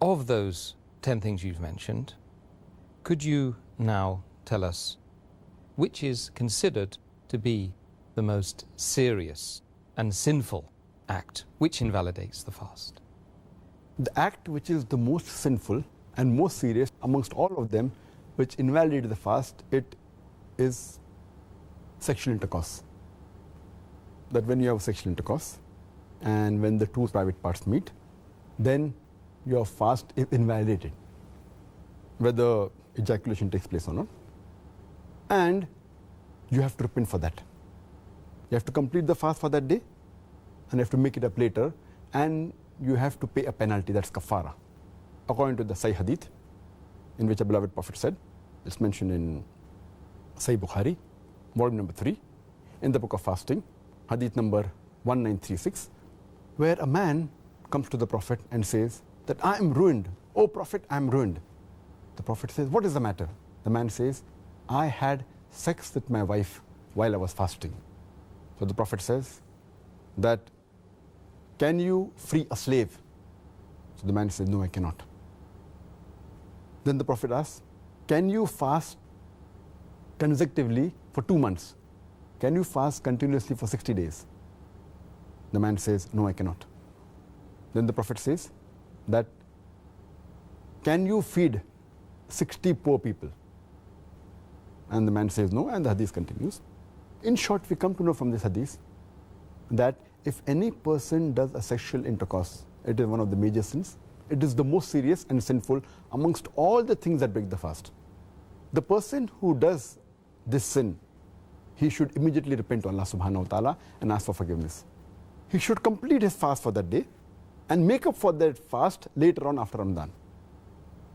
Of those 10 things you've mentioned, could you now tell us which is considered to be the most serious and sinful act which invalidates the fast? The act which is the most sinful and most serious amongst all of them, which invalidates the fast, it is sexual intercourse. That when you have sexual intercourse and when the two private parts meet, then your fast is invalidated, whether ejaculation takes place or not. And you have to repent for that. You have to complete the fast for that day and you have to make it up later, and you have to pay a penalty, that's kafara. According to the Sahih Hadith, in which a beloved Prophet said, it's mentioned in Sahih Bukhari, volume number 3, in the book of fasting, Hadith number 1936, where a man comes to the Prophet and says that I am ruined. Oh Prophet, I am ruined. The Prophet says, what is the matter? The man says, I had sex with my wife while I was fasting. So the Prophet says that, can you free a slave? So the man says, no, I cannot. Then the Prophet asks, can you fast consecutively for 2 months? Can you fast continuously for 60 days? The man says, no, I cannot. Then the Prophet says that, can you feed 60 poor people? And the man says no, and the hadith continues. In short, we come to know from this hadith that if any person does a sexual intercourse, it is one of the major sins. It is the most serious and sinful amongst all the things that break the fast. The person who does this sin, he should immediately repent to Allah subhanahu wa ta'ala and ask for forgiveness. He should complete his fast for that day and make up for that fast later on after Ramadan.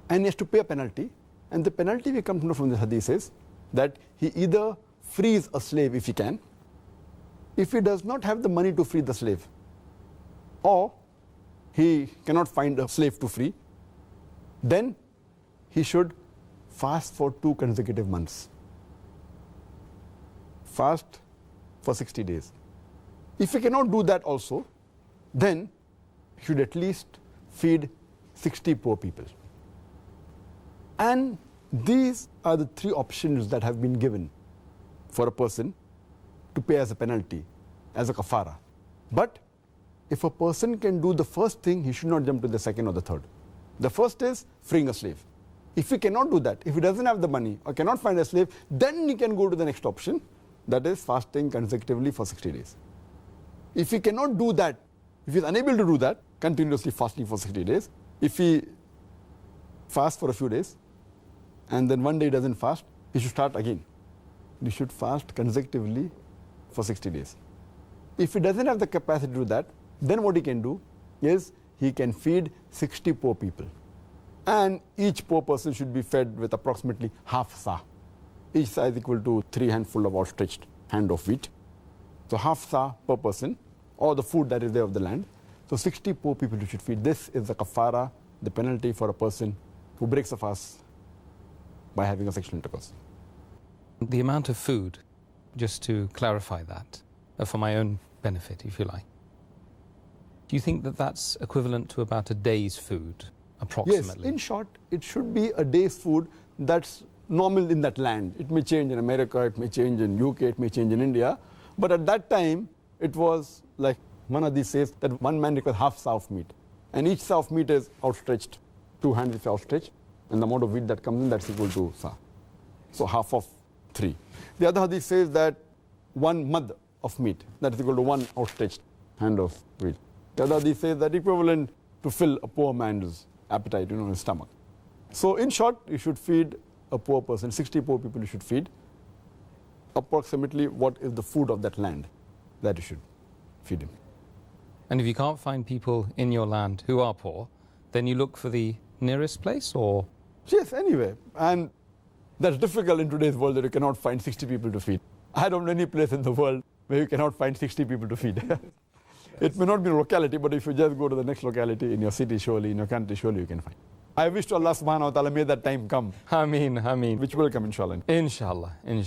And he has to pay a penalty. And the penalty we come to know from the hadith is that he either frees a slave if he can, if he does not have the money to free the slave, or he cannot find a slave to free, then he should fast for 2 consecutive months. Fast for 60 days. If he cannot do that also, then he should at least feed 60 poor people. And these are the 3 options that have been given for a person to pay as a penalty, as a kafara. But if a person can do the first thing, he should not jump to the second or the third. The first is freeing a slave. If he cannot do that, if he doesn't have the money or cannot find a slave, then he can go to the next option, that is fasting consecutively for 60 days. If he cannot do that, if he is unable to do that, continuously fasting for 60 days, if he fasts for a few days and then one day he doesn't fast, he should start again. He should fast consecutively for 60 days. If he doesn't have the capacity to do that, then what he can do is he can feed 60 poor people. And each poor person should be fed with approximately half sa. Each sa is equal to 3 handfuls of outstretched hand of wheat. So half sa per person, or the food that is there of the land. So 60 poor people you should feed. This is the kafara, the penalty for a person who breaks a fast by having a sexual intercourse. The amount of food, just to clarify that, for my own benefit, if you like, do you think that that's equivalent to about a day's food, approximately? Yes, in short, it should be a day's food that's normal in that land. It may change in America, it may change in UK, it may change in India. But at that time, it was like Manadi says that one man requires half sa of meat. And each sa of meat is outstretched. 2 hands is outstretched. And the amount of wheat that comes in, that's equal to sa. So half of 3. The other hadith says that 1 mud of meat, that is equal to 1 outstretched hand of wheat. The other hadith says that equivalent to fill a poor man's appetite, his stomach. So in short, you should feed a poor person, 60 poor people you should feed, approximately what is the food of that land that you should feed him. And if you can't find people in your land who are poor, then you look for the nearest place, or? Yes, anyway. And that's difficult in today's world that you cannot find 60 people to feed. I don't know any place in the world where you cannot find 60 people to feed. It may not be a locality, but if you just go to the next locality in your city, surely, in your country, surely you can find. I wish to Allah subhanahu wa ta'ala may that time come. Ameen, ameen. Which will come, inshallah. Inshallah, inshallah.